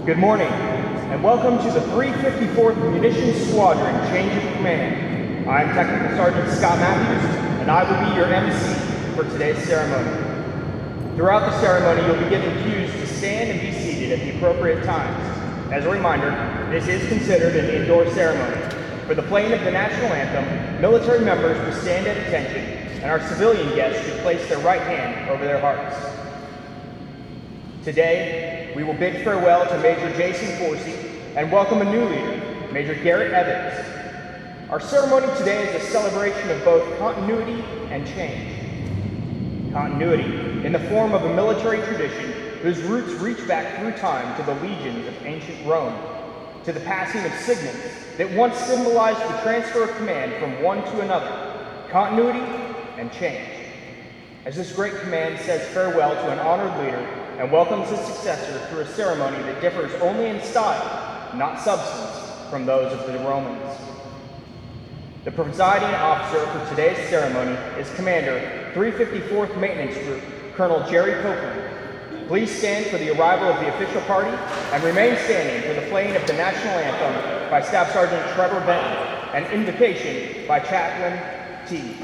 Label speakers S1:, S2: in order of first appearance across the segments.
S1: Good morning, and welcome to the 354th Munitions Squadron Change of Command. I'm Technical Sergeant Scott Matthews, and I will be your MC for today's ceremony. Throughout the ceremony, you'll be given cues to stand and be seated at the appropriate times. As a reminder, this is considered an indoor ceremony. For the playing of the national anthem, military members will stand at attention, and our civilian guests should place their right hand over their hearts. Today, we will bid farewell to Major Jason Forsey and welcome a new leader, Major Garrett Evans. Our ceremony today is a celebration of both continuity and change. Continuity in the form of a military tradition whose roots reach back through time to the legions of ancient Rome, to the passing of signals that once symbolized the transfer of command from one to another. Continuity and change. As this great command says farewell to an honored leader and welcomes his successor through a ceremony that differs only in style, not substance, from those of the Romans. The presiding officer for today's ceremony is Commander 354th Maintenance Group, Colonel Jerry Copeland. Please stand for the arrival of the official party and remain standing for the playing of the national anthem by Staff Sergeant Trevor Benton and invocation by Chaplain T.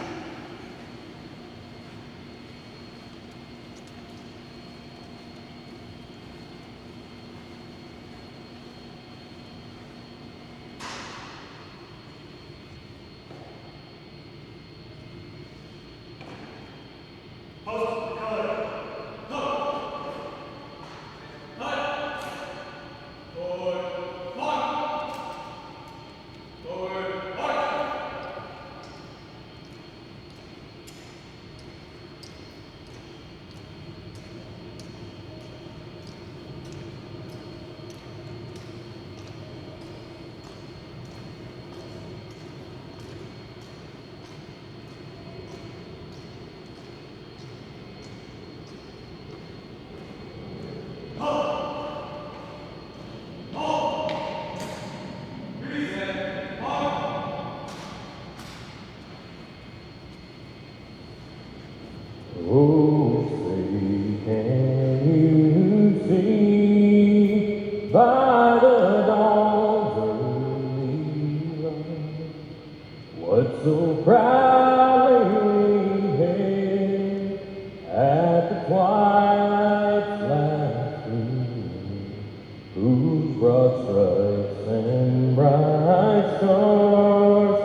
S2: Oh, say, can you see by the dawn's early light what so proudly hailed at the twilight's last gleam, whose broad stripes and bright stars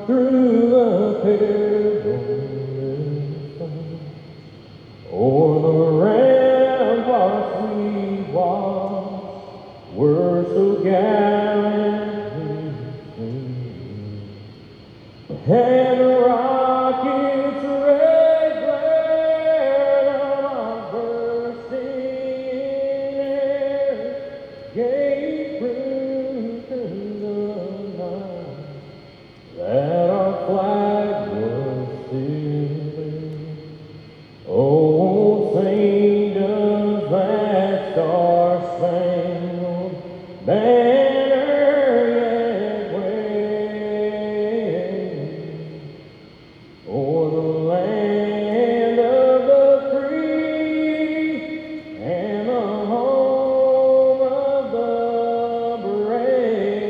S2: through the pilgrim o'er the ramparts we watched were so gallantly seen, and the rocket's red glare of bursting air gave proof in the night that our flag was still there. Oh, sing does that star-spangled banner yet wave o'er the land of the free and the home of the brave.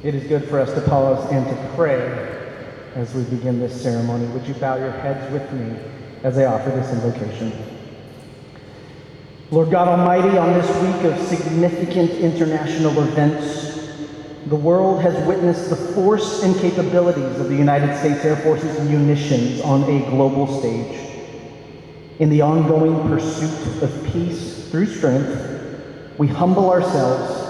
S3: It is good for us to pause and to pray as we begin this ceremony. Would you bow your heads with me as I offer this invocation? Lord God Almighty, on this week of significant international events, the world has witnessed the force and capabilities of the United States Air Force's munitions on a global stage. In the ongoing pursuit of peace through strength, we humble ourselves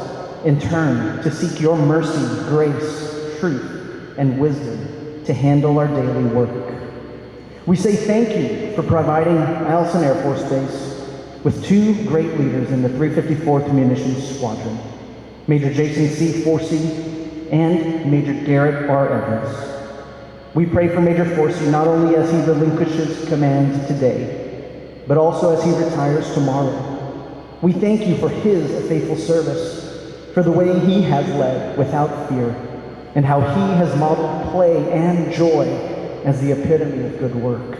S3: and turn to seek your mercy, grace, truth, and wisdom to handle our daily work. We say thank you for providing Eielson Air Force Base with two great leaders in the 354th Munitions Squadron, Major Jason C. Forsey and Major Garrett R. Evans. We pray for Major Forsey not only as he relinquishes command today, but also as he retires tomorrow. We thank you for his faithful service, for the way he has led without fear, and how he has modeled play and joy as the epitome of good work.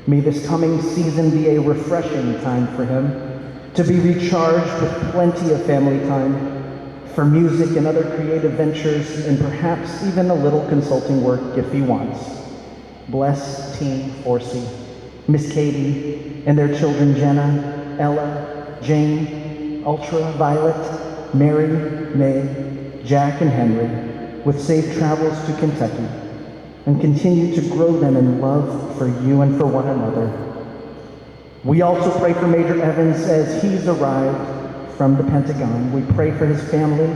S3: May this coming season be a refreshing time for him, to be recharged with plenty of family time, for music and other creative ventures, and perhaps even a little consulting work if he wants. Bless Team Forsey, Miss Katie, and their children Jenna, Ella, Jane, Ultra, Violet, Mary, May, Jack, and Henry, with safe travels to Kentucky, and continue to grow them in love for you and for one another. We also pray for Major Evans as he's arrived from the Pentagon. We pray for his family,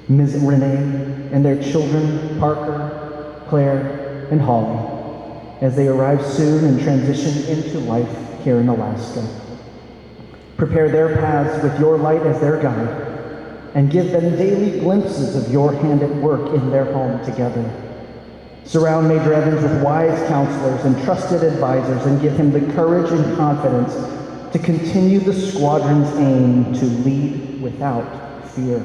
S3: Ms. Renee, and their children, Parker, Claire, and Holly, as they arrive soon and transition into life here in Alaska. Prepare their paths with your light as their guide, and give them daily glimpses of your hand at work in their home together. Surround Major Evans with wise counselors and trusted advisors, and give him the courage and confidence to continue the squadron's aim to lead without fear.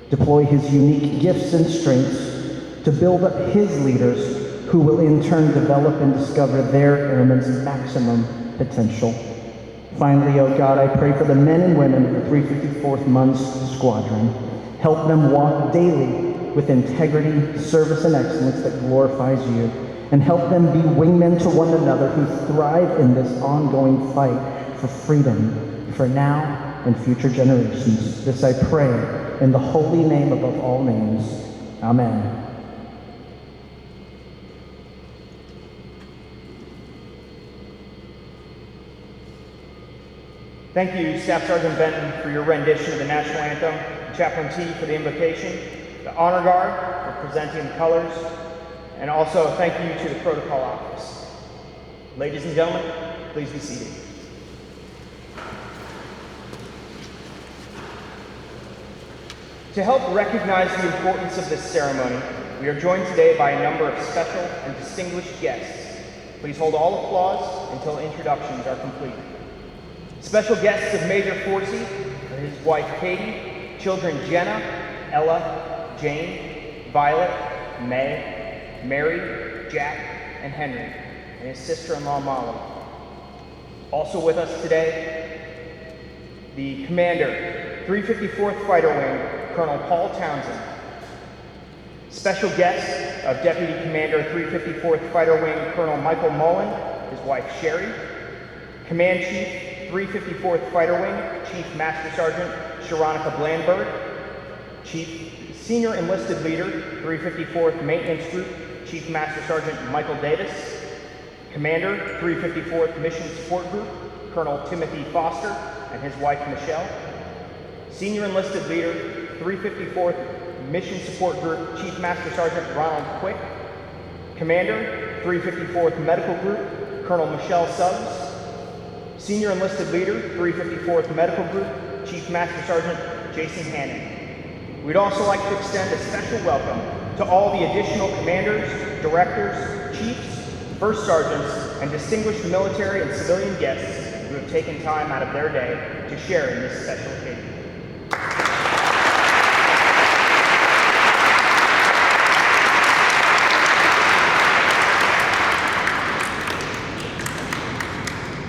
S3: Deploy his unique gifts and strengths to build up his leaders, who will in turn develop and discover their airmen's maximum potential. Finally, oh God, I pray for the men and women of the 354th MUNS Squadron. Help them walk daily with integrity, service, and excellence that glorifies you, and help them be wingmen to one another who thrive in this ongoing fight for freedom, for now and future generations. This I pray in the holy name above all names. Amen.
S1: Thank you, Staff Sergeant Benton, for your rendition of the National Anthem, Chaplain T for the invocation, the Honor Guard for presenting the colors, and also thank you to the Protocol Office. Ladies and gentlemen, please be seated. To help recognize the importance of this ceremony, we are joined today by a number of special and distinguished guests. Please hold all applause until introductions are complete. Special guests of Major Forsey are his wife Katie, children Jenna, Ella, Jane, Violet, May, Mary, Jack, and Henry, and his sister-in-law Molly. Also with us today, the Commander, 354th Fighter Wing, Colonel Paul Townsend. Special guests of Deputy Commander 354th Fighter Wing Colonel Michael Mullen, his wife Sherry. Command Chief 354th Fighter Wing Chief Master Sergeant Sharonica Blandberg. Senior Enlisted Leader 354th Maintenance Group Chief Master Sergeant Michael Davis. Commander 354th Mission Support Group Colonel Timothy Foster and his wife Michelle. Senior Enlisted Leader 354th Mission Support Group Chief Master Sergeant Ronald Quick. Commander 354th Medical Group Colonel Michelle Suggs. Senior Enlisted Leader 354th Medical Group Chief Master Sergeant Jason Hannon. We'd also like to extend a special welcome to all the additional commanders, directors, chiefs, first sergeants, and distinguished military and civilian guests who have taken time out of their day to share in this special occasion.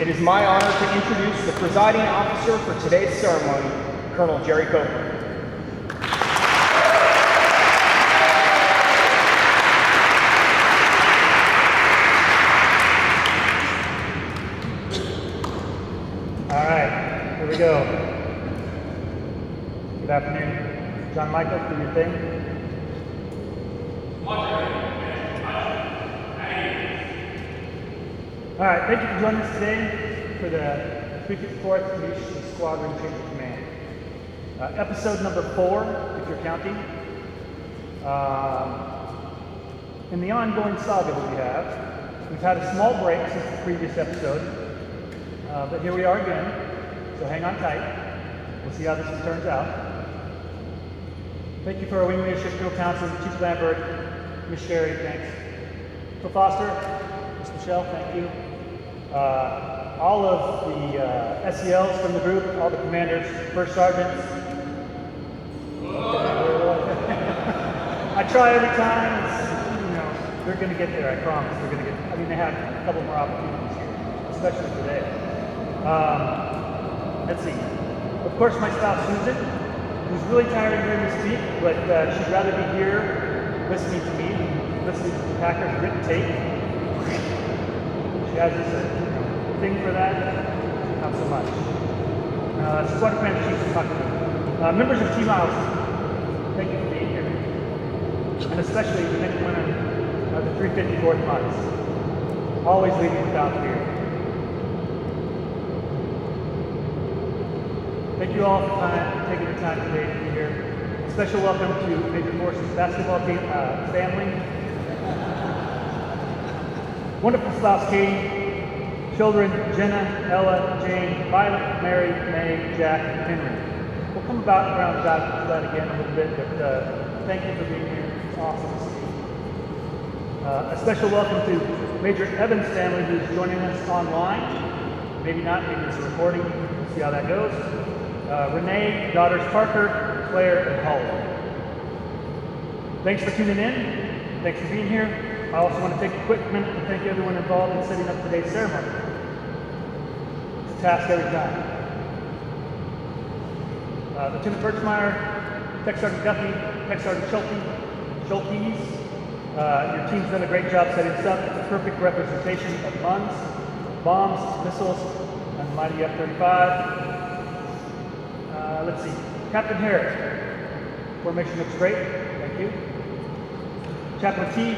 S1: It is my honor to introduce the presiding officer for today's ceremony, Colonel Jerry Copeland.
S4: afternoon. John Michael, do your thing. All right, thank you for joining us today for the 354th Munitions Squadron Change of Command. Episode number 4, if you're counting. In the ongoing saga that we have, we've had a small break since the previous episode, but here we are again, so hang on tight. We'll see how this one turns out. Thank you for our Wing Leadership Drill Council, Chief Lambert, Ms. Sherry, thanks. Phil Foster, Ms. Michelle, thank you. All of the SELs from the group, all the commanders, first sergeants. I try every time. They're going to get there, I promise. They're going to get. I mean, they have a couple more opportunities here, especially today. Let's see. Of course, my spouse Susan, who's really tired of hearing me speak, but she'd rather be here listening to me than listening to the Packers written tape. She has this thing for that. Not so much. Squad Commander Chief Tucker. Members of Team Miles, thank you for being here. And especially the men and women of the 354th MUNS. Always leading without fear. Thank you all for taking the time today to be here. A special welcome to Major Force's basketball team family. Wonderful spouse Katie. Children Jenna, Ella, Jane, Violet, Mary, May, Jack, and Henry. We'll come around to that again a little bit, but thank you for being here. It's awesome to see. A special welcome to Major Evans' family, who's joining us online. Maybe not, maybe it's a recording. We'll see how that goes. Renee, daughters Parker, Claire, and Holly. Thanks for tuning in. Thanks for being here. I also want to take a quick minute to thank everyone involved in setting up today's ceremony. It's a task every time. Lieutenant Birchmeyer, Tech Sergeant Duffy, Tech Sergeant Schultes, your team's done a great job setting this up. It's a perfect representation of MUNS, bombs, missiles, and the mighty F-35. Let's see. Captain Harris, formation looks great. Thank you. Chaplain T,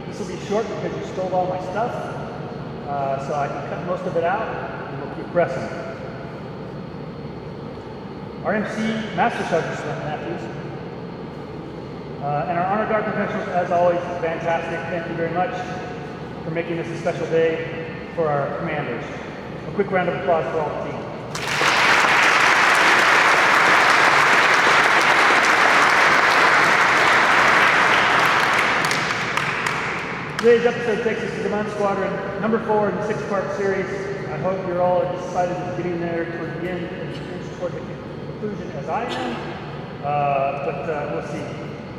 S4: this will be short because you stole all my stuff, so I can cut most of it out, and we'll keep pressing. Our MC, Master Sergeant Smith Matthews, and our Honor Guard professionals, as always, fantastic. Thank you very much for making this a special day for our commanders. A quick round of applause for all the team. Today's episode takes us to the MUNS Squadron, number 4 in the 6-part series. I hope you're all as excited as getting there toward the end and toward the conclusion as I am. But we'll see.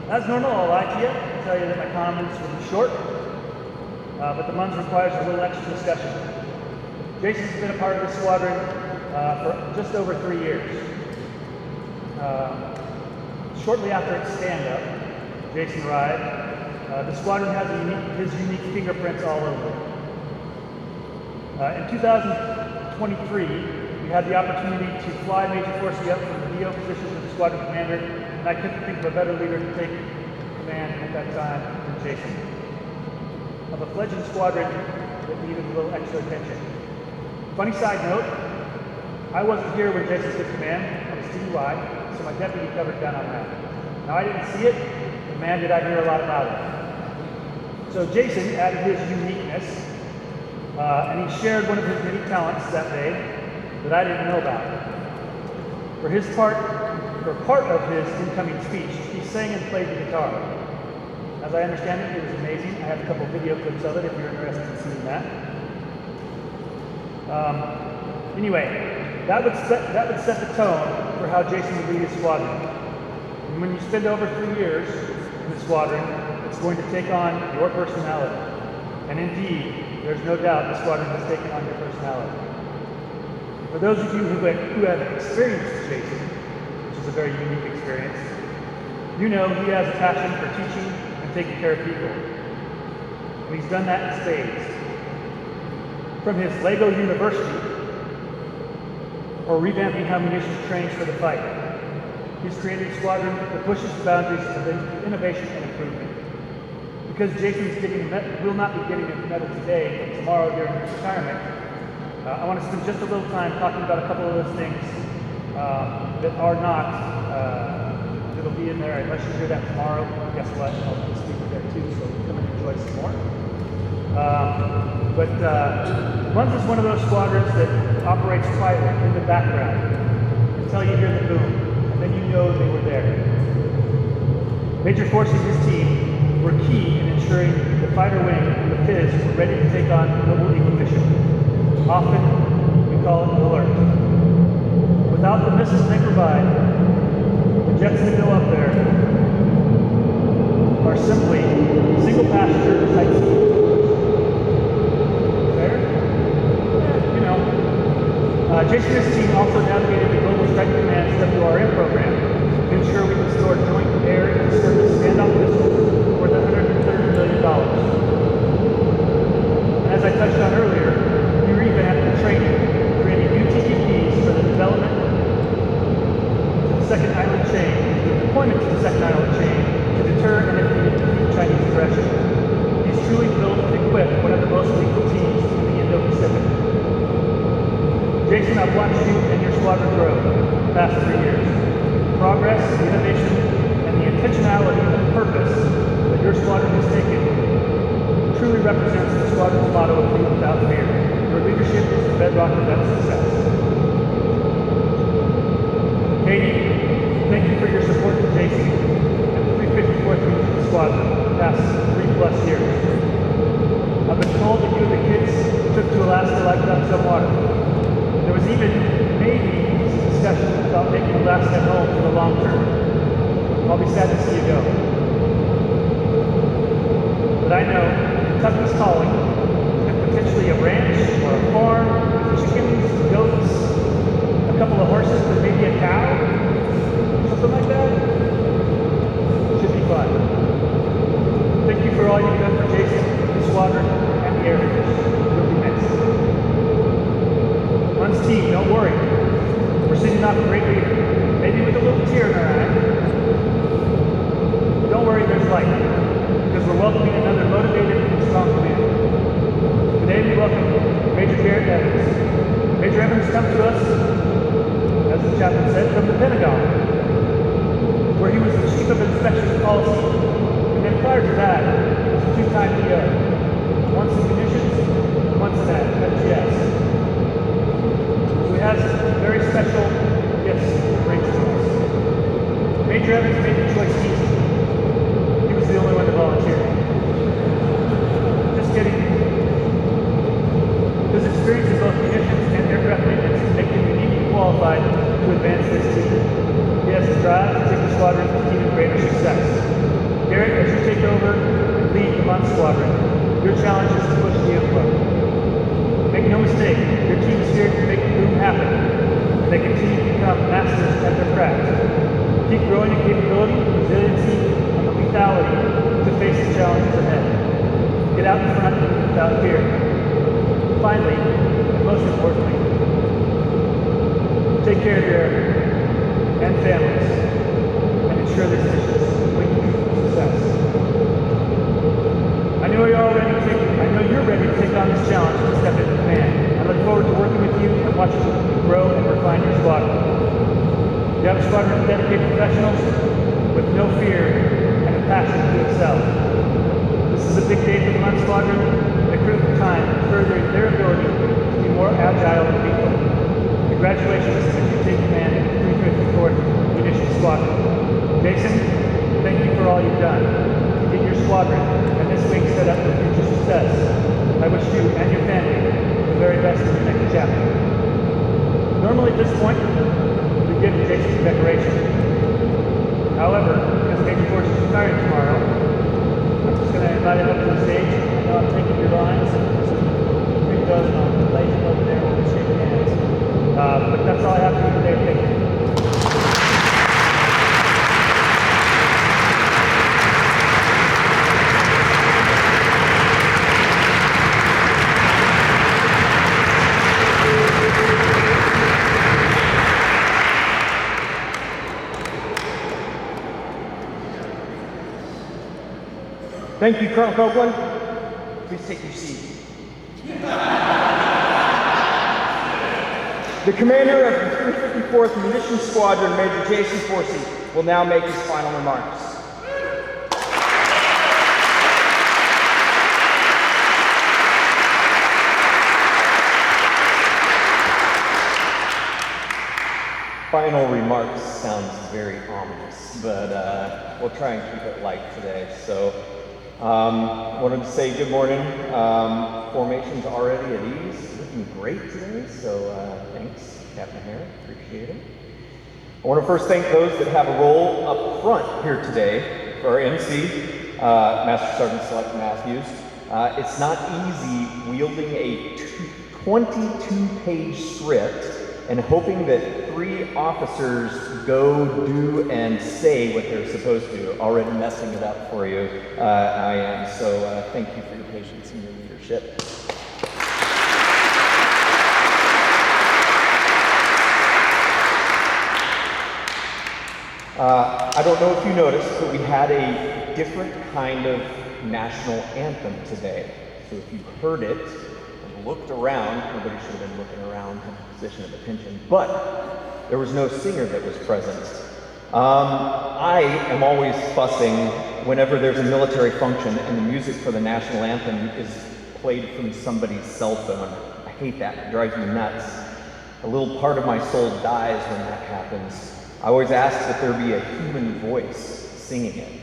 S4: As normal, I'll lie to you and tell you that my comments will be short, but the MUNS requires a little extra discussion. Jason's been a part of this squadron for just over 3 years. Shortly after its stand-up, Jason arrived. The squadron has his unique fingerprints all over it. In 2023, we had the opportunity to fly Major Forsey up from the VO position to the squadron commander, and I couldn't think of a better leader to take command at that time than Jason. Of a fledgling squadron that needed a little extra attention. Funny side note, I wasn't here when Jason took command. I was TUI, so my deputy covered down on that. Now I didn't see it, but man did I hear a lot about it. So Jason added his uniqueness, and he shared one of his many talents that day that I didn't know about. For part of his incoming speech, he sang and played the guitar. As I understand it, it was amazing. I have a couple video clips of it if you're interested in seeing that. Anyway, that would set the tone for how Jason would lead his squadron. And when you spend over 3 years in the squadron, it's going to take on your personality. And indeed, there's no doubt the squadron has taken on your personality. For those of you who have experienced Jason, which is a very unique experience, you know he has a passion for teaching and taking care of people. And he's done that in spades. From his Lego University, or revamping how munitions trains for the fight, He's created a squadron that pushes the boundaries of innovation and improvement. Because Jason's will not be getting a medal today, but tomorrow during his retirement, I want to spend just a little time talking about a couple of those things that are not, that'll be in there. Unless you hear that tomorrow, guess what? I'll be speaking there too, so come and enjoy some more. MUNS is one of those squadrons that operates quietly in the background until you hear the boom, and then you know they were there. Major Force and his team were key in ensuring the fighter wing and the Fizz were ready to take on the Noble Eagle mission. Often, we call it alert. Without the missiles they provide, the jets that go up there are simply single passenger type seats. Jason and his team also navigated the Global Strike Command's WRM program to ensure we can store joint air and surface standoff missiles worth $130 million. And as I touched on earlier, we revamped the training, creating new TTPs for the development to the second island chain, the deployment to the second island chain to deter and defeat Chinese aggression. He's truly built and equipped one of the most lethal teams in the Indo-Pacific. Jason, I've watched you and your squadron grow the past 3 years. Progress, innovation, and the intentionality and purpose that your squadron has taken truly represents the squadron's motto of lead without fear. Your leadership is the bedrock of that success. Katie, thank you for your support to Jason and the 354th Regional Squadron the past 3+ years. I've been told that you and the kids took to Alaska like without some water. There was even maybe some discussion about making Alaska home for the long term. I'll be sad to see you go. But I know Kentucky's calling, and potentially a ranch or a farm with chickens, goats, a couple of horses, and maybe a cow, something like that. Should be fun. Thank you for all you've done for Jason, the squadron, and the Air Force. You'll be missed. MUNS team, don't worry. We're sending off a great leader, maybe with a little tear in our eye. Don't worry, there's light, because we're welcoming another motivated and strong commander. Today we welcome Major Garrett Evans. Major Evans comes to us, as the chaplain said, from the Pentagon, where he was the Chief of Inspection Policy, and then prior to that, he was a 2-time DO, once in munitions, once in FGS. Has very special gifts to bring to us. Major Evans made the choice easy. He was the only one to volunteer. Just kidding. His experience in both munitions and aircraft maintenance make him uniquely qualified to advance this team. He has the drive to take the squadron to even greater success. Garrett, as you take over and lead the MUNS squadron, your challenge is to push the envelope. Make no mistake, your team is here to make the boom happen, and they continue to become masters at their craft. Keep growing in capability, resiliency, and the lethality to face the challenges ahead. Get out in front without fear. Finally, and most importantly, take care of your airmen and families, and ensure this mission is completely a success. I know you're ready to take on this challenge and step into command. I look forward to working with you and watching you grow and refine your squadron. You have a squadron of dedicated professionals with no fear and a passion to excel. This is a big day for the MUNS squadron and a critical time in furthering their ability to be more agile and lethal. Congratulations as you take command of the 354th Munitions Squadron. Jason, thank you for all you've done to get your squadron and this wing set up for future success. I wish you and your family the very best in your next chapter. Normally at this point, we give Jason a decoration. However, because Major Force is retiring tomorrow, I'm just going to invite him up to the stage. I know I'm taking your lines, so read those and I'll lay him over there when we shake hands. But that's all I have for you today. Thank you.
S1: Thank you, Colonel Copeland. Please take your seat. The commander of the 354th Munitions Squadron, Major Jason Forsey, will now make his final remarks.
S5: Final remarks sounds very ominous, but we'll try and keep it light today. So, wanted to say good morning. Formation's already at ease, looking great today. So, thanks, Captain Hare, appreciate it. I want to first thank those that have a role up front here today. For our MC, Master Sergeant Select Matthews. It's not easy wielding a 22-page script and hoping that 3 officers go, do, and say what they're supposed to, already messing it up for you. I am, so thank you for your patience and your leadership. I don't know if you noticed, but we had a different kind of national anthem today. So if you heard it, looked around, nobody should have been looking around in a position of attention, but there was no singer that was present. I am always fussing whenever there's a military function and the music for the national anthem is played from somebody's cell phone. I hate that, it drives me nuts. A little part of my soul dies when that happens. I always ask that there be a human voice singing it.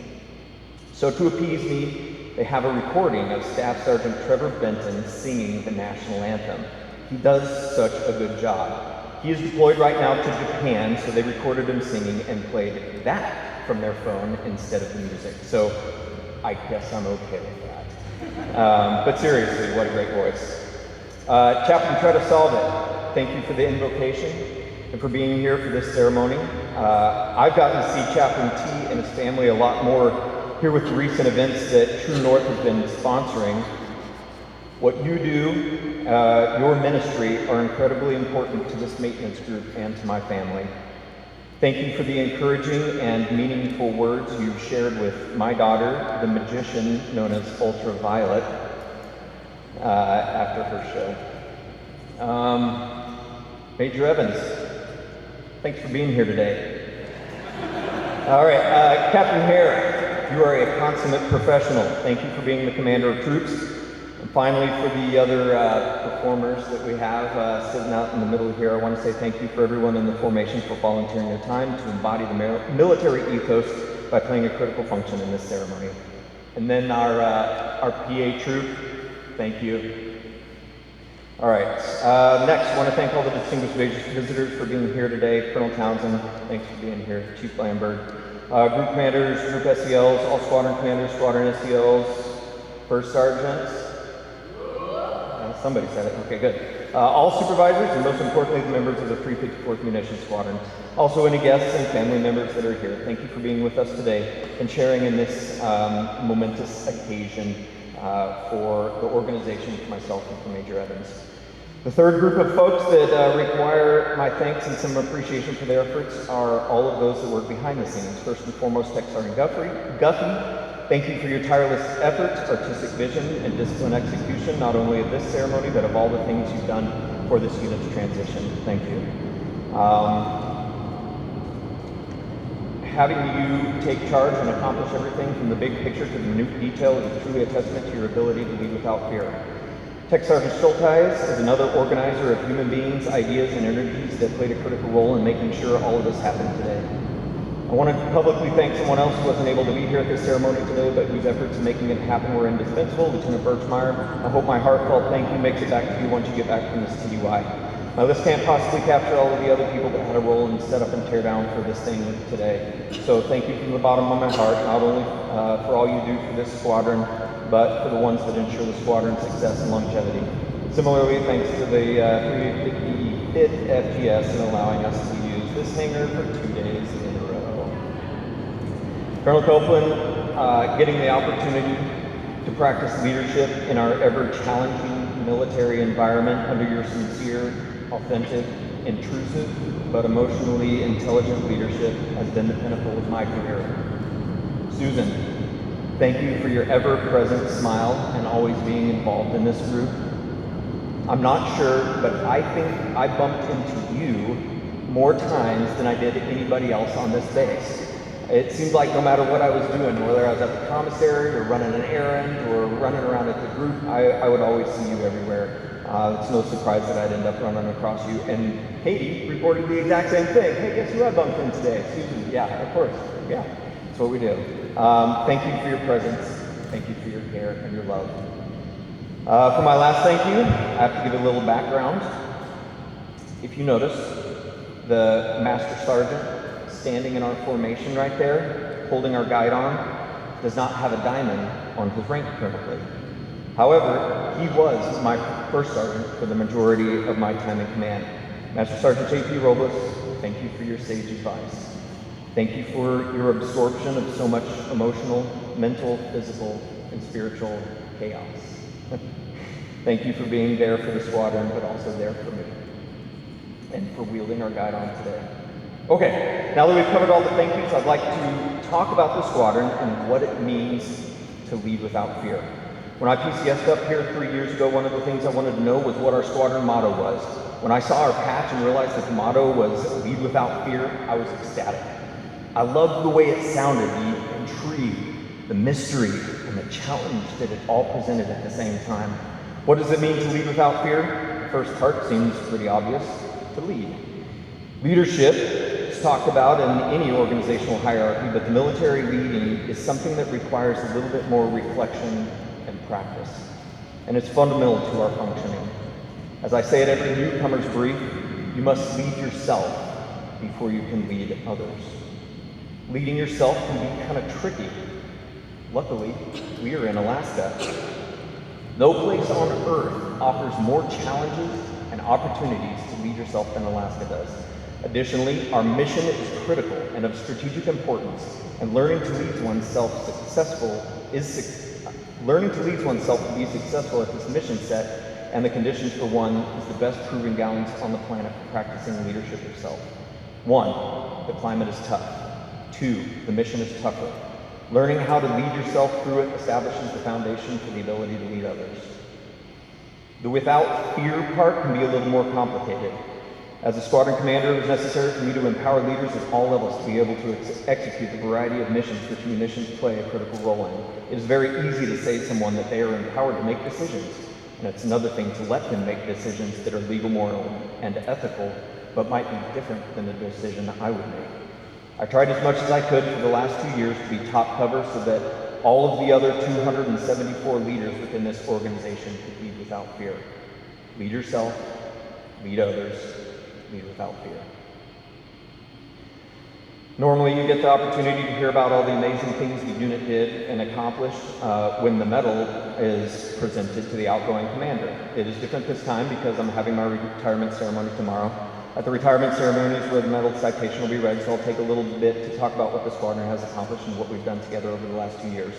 S5: So to appease me, they have a recording of Staff Sergeant Trevor Benton singing the national anthem. He does such a good job. He is deployed right now to Japan, so they recorded him singing and played that from their phone instead of the music. So I guess I'm okay with that. But seriously, what a great voice. Chaplain Tretta Salvet, thank you for the invocation and for being here for this ceremony. I've gotten to see Chaplain T and his family a lot more here with the recent events that True North has been sponsoring. What you do, your ministry, are incredibly important to this maintenance group and to my family. Thank you for the encouraging and meaningful words you've shared with my daughter, the magician known as Ultraviolet, after her show. Major Evans, thanks for being here today. All right, Captain Hare, you are a consummate professional. Thank you for being the commander of troops. And finally, for the other performers that we have sitting out in the middle here, I want to say thank you for everyone in the formation for volunteering their time to embody the military ethos by playing a critical function in this ceremony. And then our PA troop, thank you. All right, next, I want to thank all the distinguished visitors for being here today. Colonel Townsend, thanks for being here. Chief Lambert. Group commanders, group SELs, all squadron commanders, squadron SELs, first sergeants. Somebody said it, okay, good. All supervisors, and most importantly, the members of the 354th Munitions Squadron. Also any guests and family members that are here. Thank you for being with us today and sharing in this momentous occasion for the organization, for myself, and for Major Evans. The third group of folks that require my thanks and some appreciation for their efforts are all of those that work behind the scenes. First and foremost, Tech Sergeant Guffey, thank you for your tireless efforts, artistic vision, and disciplined execution, not only of this ceremony, but of all the things you've done for this unit's transition. Thank you. Having you take charge and accomplish everything from the big picture to the minute detail is truly a testament to your ability to lead without fear. Tech Sergeant Schulteis is another organizer of human beings, ideas, and energies that played a critical role in making sure all of this happened today. I want to publicly thank someone else who wasn't able to be here at this ceremony today, but whose efforts in making it happen were indispensable, Lieutenant Birchmeyer. I hope my heartfelt thank you makes it back to you once you get back from this TDY. Now, this can't possibly capture all of the other people that had a role in set up and tear down for this thing today. So thank you from the bottom of my heart, not only for all you do for this squadron, but for the ones that ensure the squadron's success and longevity. Similarly, thanks to the 355th FGS in allowing us to use this hangar for 2 days in a row. Colonel Copeland, getting the opportunity to practice leadership in our ever-challenging military environment under your sincere, authentic, intrusive, but emotionally intelligent leadership has been the pinnacle of my career. Susan, Thank you for your ever-present smile and always being involved in this group. I'm not sure, but I think I bumped into you more times than I did anybody else on this base. It seemed like no matter what I was doing, whether I was at the commissary or running an errand or running around at the group, I would always see you everywhere. It's no surprise that I'd end up running across you. And Katie reported the exact same thing. Hey, guess who I bumped in today? Susan. Yeah, of course. Yeah, that's what we do. Thank you for your presence. Thank you for your care and your love. For my last thank you, I have to give a little background. If you notice, the Master Sergeant standing in our formation right there, holding our guide arm, does not have a diamond on his rank currently. However, he was my first sergeant for the majority of my time in command. Master Sergeant J.P. Robles, thank you for your sage advice. Thank you for your absorption of so much emotional, mental, physical, and spiritual chaos. Thank you for being there for the squadron, but also there for me, and for wielding our guide arm today. Okay, now that we've covered all the thank yous, I'd like to talk about the squadron and what it means to lead without fear. When I PCS'd up here 3 years ago, one of the things I wanted to know was what our squadron motto was. When I saw our patch and realized that the motto was lead without fear, I was ecstatic. I loved the way it sounded, the intrigue, the mystery, and the challenge that it all presented at the same time. What does it mean to lead without fear? The first part seems pretty obvious: to lead. Leadership is talked about in any organizational hierarchy, but the military leading is something that requires a little bit more reflection and practice, and it's fundamental to our functioning. As I say at every newcomer's brief, you must lead yourself before you can lead others. Leading yourself can be kind of tricky. Luckily, we are in Alaska. No place on earth offers more challenges and opportunities to lead yourself than Alaska does. Additionally, our mission is critical and of strategic importance, and learning to lead oneself to be successful at this mission set and the conditions for one is the best proving grounds on the planet for practicing leadership yourself. 1, the climate is tough. 2, the mission is tougher. Learning how to lead yourself through it establishes the foundation for the ability to lead others. The without fear part can be a little more complicated. As a squadron commander, it was necessary for me to empower leaders at all levels to be able to execute the variety of missions which munitions play a critical role in. It is very easy to say to someone that they are empowered to make decisions, and it's another thing to let them make decisions that are legal, moral, and ethical, but might be different than the decision I would make. I tried as much as I could for the last 2 years to be top cover so that all of the other 274 leaders within this organization could lead without fear. Lead yourself, lead others, lead without fear. Normally you get the opportunity to hear about all the amazing things the unit did and accomplished when the medal is presented to the outgoing commander. It is different this time because I'm having my retirement ceremony tomorrow. At the retirement ceremony is where the medal citation will be read, so I'll take a little bit to talk about what the squadron has accomplished and what we've done together over the last 2 years.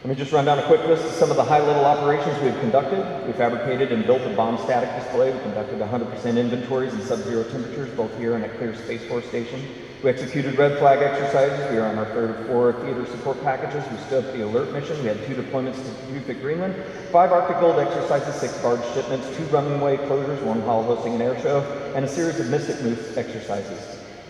S5: Let me just run down a quick list of some of the high-level operations we've conducted. We fabricated and built a bomb static display. We conducted 100% inventories in sub-zero temperatures, both here and at Clear Space Force Station. We executed red flag exercises. We are on our third of 4 theater support packages. We stood up the alert mission. We had 2 deployments to Yupik, Greenland, 5 Arctic Gold exercises, 6 barge shipments, 2 runway closures, 1 hull hosting an air show, and a series of Mystic Moose exercises.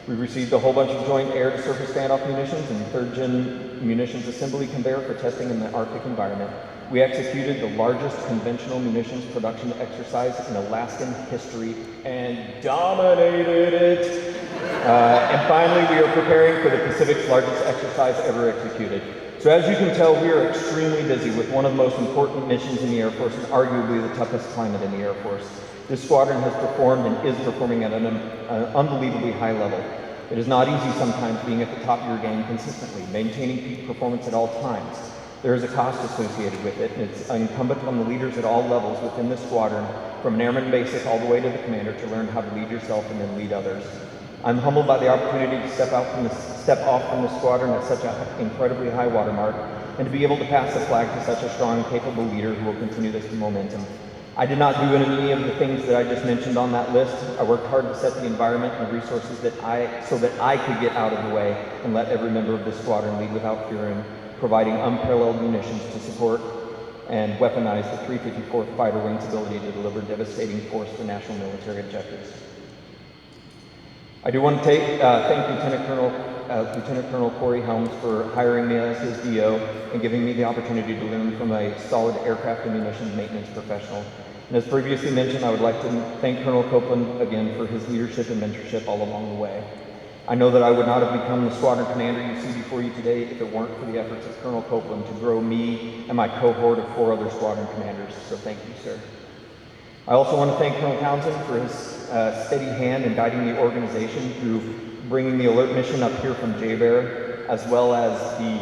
S5: We received a whole bunch of joint air-to-surface standoff munitions and 3rd-gen munitions assembly conveyor for testing in the Arctic environment. We executed the largest conventional munitions production exercise in Alaskan history and dominated it. And finally, we are preparing for the Pacific's largest exercise ever executed. So as you can tell, we are extremely busy with one of the most important missions in the Air Force and arguably the toughest climate in the Air Force. This squadron has performed and is performing at an unbelievably high level. It is not easy sometimes being at the top of your game consistently, maintaining peak performance at all times. There is a cost associated with it, and it's incumbent on the leaders at all levels within the squadron, from an airman basic all the way to the commander, to learn how to lead yourself and then lead others. I'm humbled by the opportunity to step off from the squadron at such an incredibly high watermark, and to be able to pass the flag to such a strong and capable leader who will continue this momentum. I did not do any of the things that I just mentioned on that list. I worked hard to set the environment and resources so that I could get out of the way and let every member of this squadron lead without fear providing unparalleled munitions to support and weaponize the 354th Fighter Wing's ability to deliver devastating force to national military objectives. I do want to thank Lieutenant Colonel Corey Helms for hiring me as his DO and giving me the opportunity to learn from a solid aircraft and munitions maintenance professional. And as previously mentioned, I would like to thank Colonel Copeland again for his leadership and mentorship all along the way. I know that I would not have become the squadron commander you see before you today if it weren't for the efforts of Colonel Copeland to grow me and my cohort of 4 other squadron commanders, so thank you, sir. I also want to thank Colonel Townsend for his steady hand in guiding the organization through bringing the alert mission up here from J-Bear, as well as the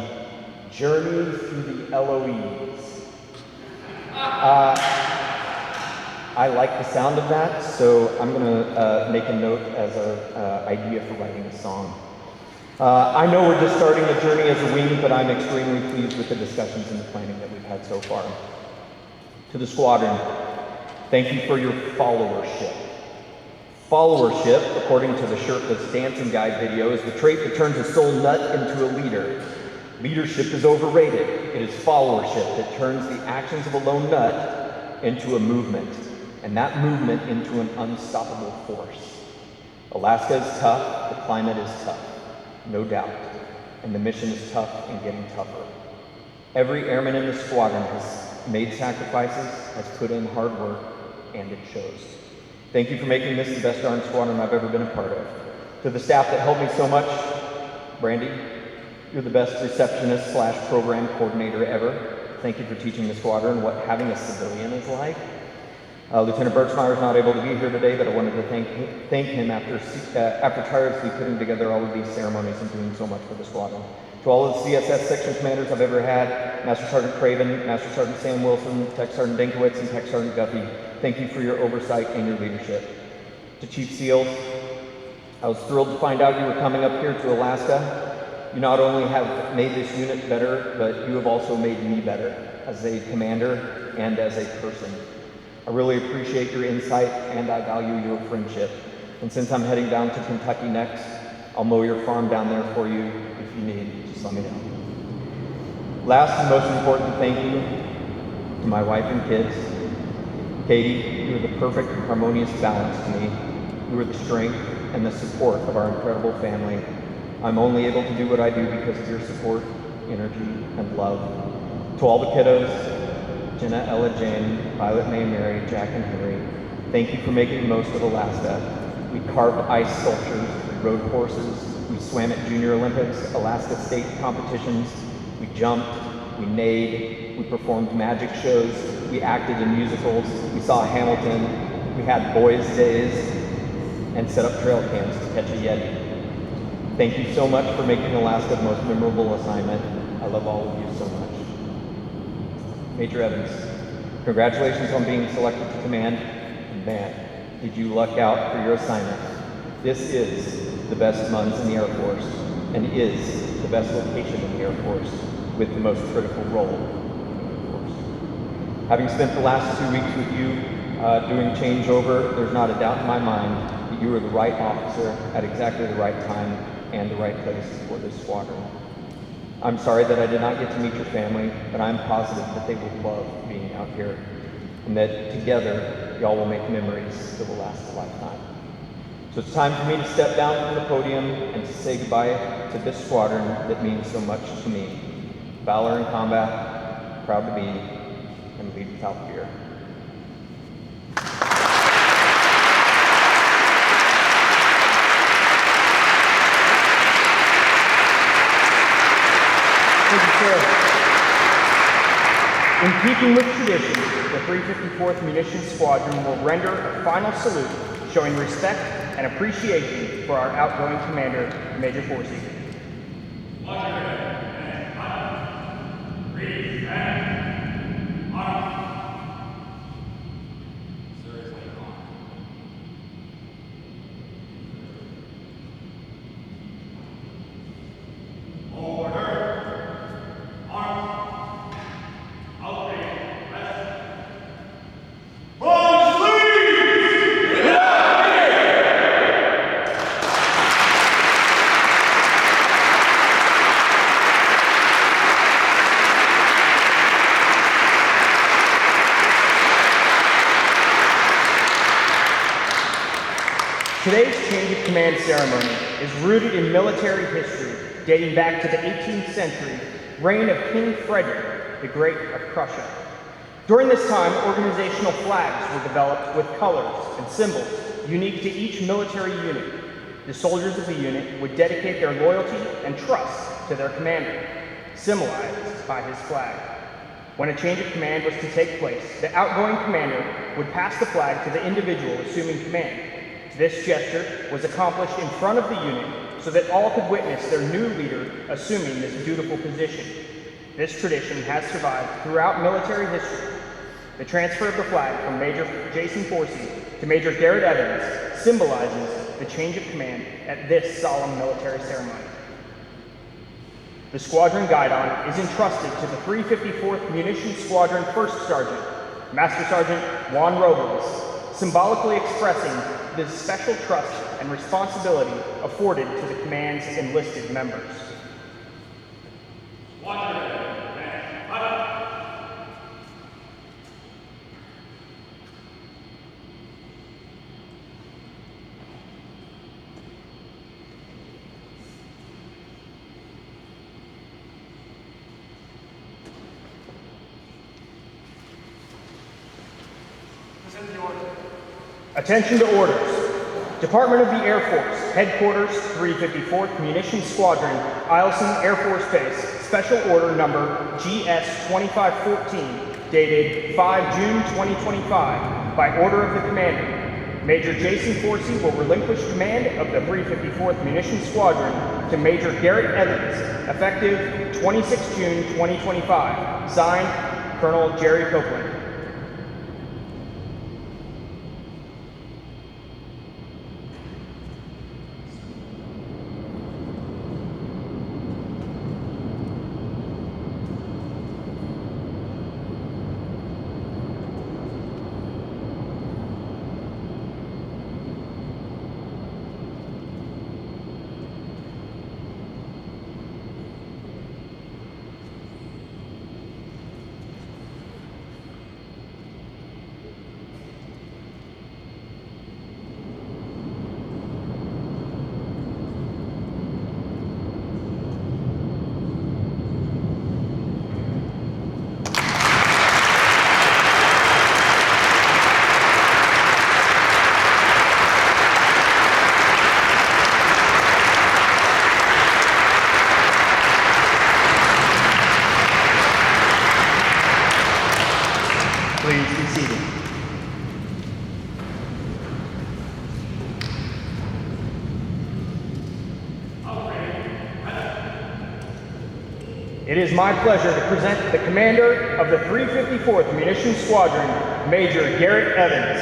S5: journey through the LOEs. I like the sound of that, so I'm going to make a note as an idea for writing a song. I know we're just starting the journey as a wing, but I'm extremely pleased with the discussions and the planning that we've had so far. To the squadron, thank you for your followership. Followership, according to the Shirtless Dancing Guide video, is the trait that turns a sole nut into a leader. Leadership is overrated. It is followership that turns the actions of a lone nut into a movement, and that movement into an unstoppable force. Alaska is tough, the climate is tough, no doubt, and the mission is tough and getting tougher. Every airman in the squadron has made sacrifices, has put in hard work, and it shows. Thank you for making this the best darn squadron I've ever been a part of. To the staff that helped me so much, Brandy, you're the best receptionist / program coordinator ever. Thank you for teaching the squadron what having a civilian is like. Lieutenant Birchmeyer is not able to be here today, but I wanted to thank him after tirelessly putting together all of these ceremonies and doing so much for the squadron. To all of the CSS section commanders I've ever had, Master Sergeant Craven, Master Sergeant Sam Wilson, Tech Sergeant Dinkowitz, and Tech Sergeant Guffey, thank you for your oversight and your leadership. To Chief SEALs, I was thrilled to find out you were coming up here to Alaska. You not only have made this unit better, but you have also made me better as a commander and as a person. I really appreciate your insight and I value your friendship. And since I'm heading down to Kentucky next, I'll mow your farm down there for you if you need. Just let me know. Last and most important, thank you to my wife and kids. Katie, you are the perfect harmonious balance to me. You are the strength and the support of our incredible family. I'm only able to do what I do because of your support, energy, and love. To all the kiddos, Jenna, Ella, Jane, Violet, May, Mary, Jack, and Henry, thank you for making the most of Alaska. We carved ice sculptures, we rode horses, we swam at Junior Olympics, Alaska State competitions, we jumped, we neighed, we performed magic shows, we acted in musicals, we saw Hamilton, we had boys' days, and set up trail cams to catch a Yeti. Thank you so much for making Alaska the most memorable assignment. I love all of you so much. Major Evans, congratulations on being selected to command, and man, did you luck out for your assignment. This is the best MUNS in the Air Force, and is the best location in the Air Force, with the most critical role in the Air Force. Having spent the last 2 weeks with you doing changeover, there's not a doubt in my mind that you were the right officer at exactly the right time and the right place for this squadron. I'm sorry that I did not get to meet your family, but I'm positive that they will love being out here, and that together, y'all will make memories that will last a lifetime. So it's time for me to step down from the podium and to say goodbye to this squadron that means so much to me. Valor in combat, proud to be, and lead without fear.
S1: Thank you, sir. In keeping with tradition, the 354th Munitions Squadron will render a final salute showing respect and appreciation for our outgoing commander, Major Forsey. Today's change of command ceremony is rooted in military history dating back to the 18th century reign of King Frederick the Great of Prussia. During this time, organizational flags were developed with colors and symbols unique to each military unit. The soldiers of the unit would dedicate their loyalty and trust to their commander, symbolized by his flag. When a change of command was to take place, the outgoing commander would pass the flag to the individual assuming command. This gesture was accomplished in front of the unit so that all could witness their new leader assuming this dutiful position. This tradition has survived throughout military history. The transfer of the flag from Major Jason Forsey to Major Garrett Evans symbolizes the change of command at this solemn military ceremony. The squadron guidon is entrusted to the 354th Munitions Squadron First Sergeant, Master Sergeant Juan Robles, symbolically expressing the special trust and responsibility afforded to the command's enlisted members. Attention to orders. Department of the Air Force, Headquarters, 354th Munitions Squadron, Eielson Air Force Base, Special Order Number GS-2514, dated 5 June 2025, by order of the Commander. Major Jason Forsey will relinquish command of the 354th Munitions Squadron to Major Garrett Evans, effective 26 June 2025. Signed, Colonel Jerry Copeland. Please be seated. It is my pleasure to present the commander of the 354th Munitions Squadron, Major Garrett Evans.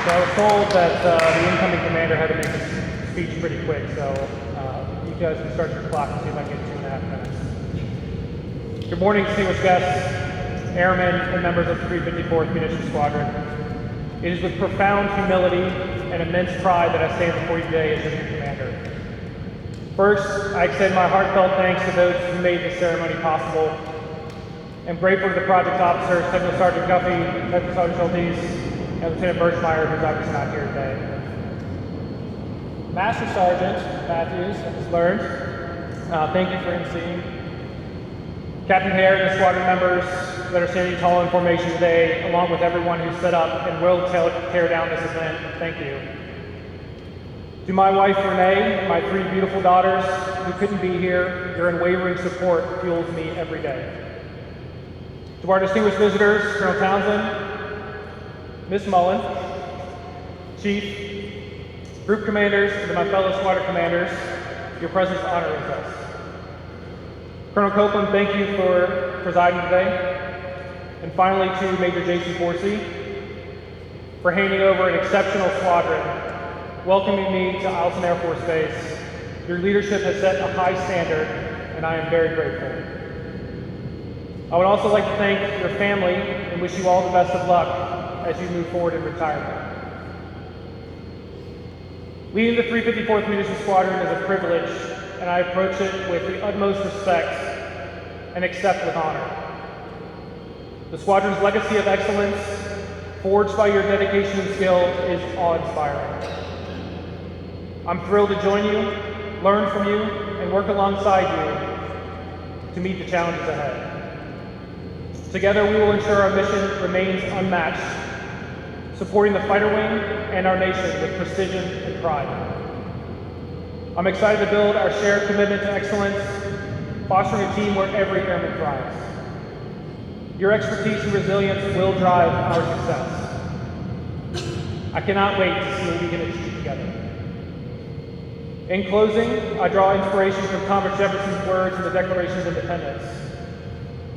S4: So I was told that the incoming commander had to make a speech pretty quick, so you guys can start your clock and see if I can get 2.5 minutes. Good morning, distinguished guests, airmen, and members of the 354th Munitions Squadron. It is with profound humility and immense pride that I stand before you today as your new commander. First, I extend my heartfelt thanks to those who made this ceremony possible. I'm grateful to the project officers, Technical Sergeant Guffey, Technical Sergeant Schultes, and Lieutenant Birchmeyer, who's obviously not here today. Master Sergeant Matthews has learned. Thank you for emceeing. Captain Hare and the squadron members that are standing tall in formation today, along with everyone who set up and will tear down this event, thank you. To my wife Renee and my 3 beautiful daughters who couldn't be here, your unwavering support fuels me every day. To our distinguished visitors, Colonel Townsend, Ms. Mullen, Chief, Group Commanders, and to my fellow squadron commanders, your presence honors us. Colonel Copeland, thank you for presiding today. And finally to Major Jason Forsey for handing over an exceptional squadron, welcoming me to Eielson Air Force Base. Your leadership has set a high standard, and I am very grateful. I would also like to thank your family and wish you all the best of luck as you move forward in retirement. Leading the 354th Munitions Squadron is a privilege, and I approach it with the utmost respect and accept with honor. The squadron's legacy of excellence, forged by your dedication and skill, is awe-inspiring. I'm thrilled to join you, learn from you, and work alongside you to meet the challenges ahead. Together, we will ensure our mission remains unmatched, supporting the fighter wing and our nation with precision and pride. I'm excited to build our shared commitment to excellence, fostering a team where every airman thrives. Your expertise and resilience will drive our success. I cannot wait to see what we can achieve together. In closing, I draw inspiration from Thomas Jefferson's words in the Declaration of Independence.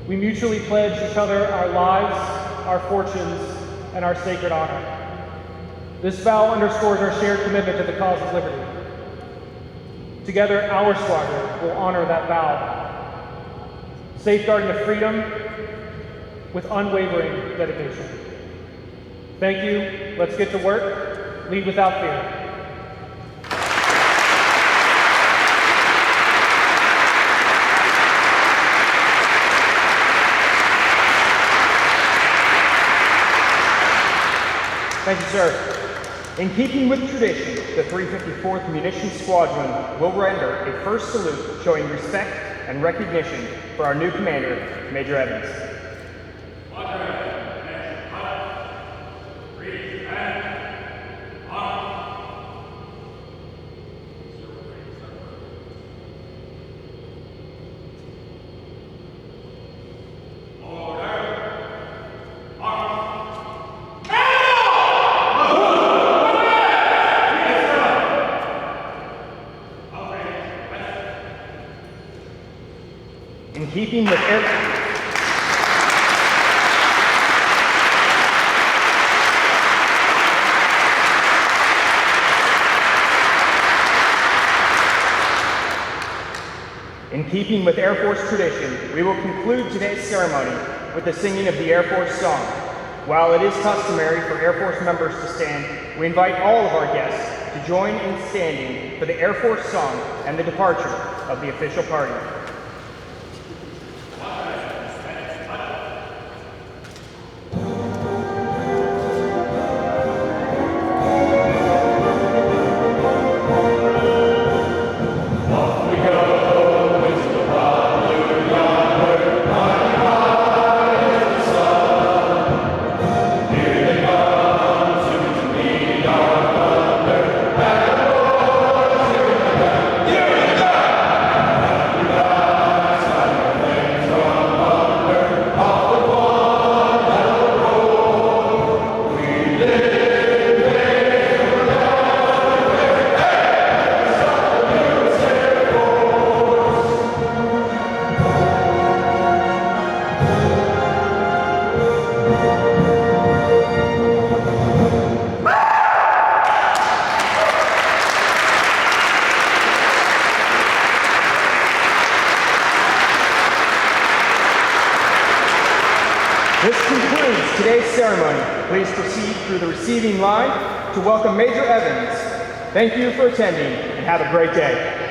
S4: We mutually pledge each other our lives, our fortunes, and our sacred honor. This vow underscores our shared commitment to the cause of liberty. Together, our squadron will honor that vow, safeguarding the freedom with unwavering dedication. Thank you. Let's get to work. Lead without fear.
S1: Thank you, sir. In keeping with tradition, the 354th Munitions Squadron will render a first salute showing respect and recognition for our new commander, Major Evans. In keeping with Air Force tradition, we will conclude today's ceremony with the singing of the Air Force song. While it is customary for Air Force members to stand, we invite all of our guests to join in standing for the Air Force song and the departure of the official party. This concludes today's ceremony. Please proceed through the receiving line to welcome Major Evans. Thank you for attending and have a great day.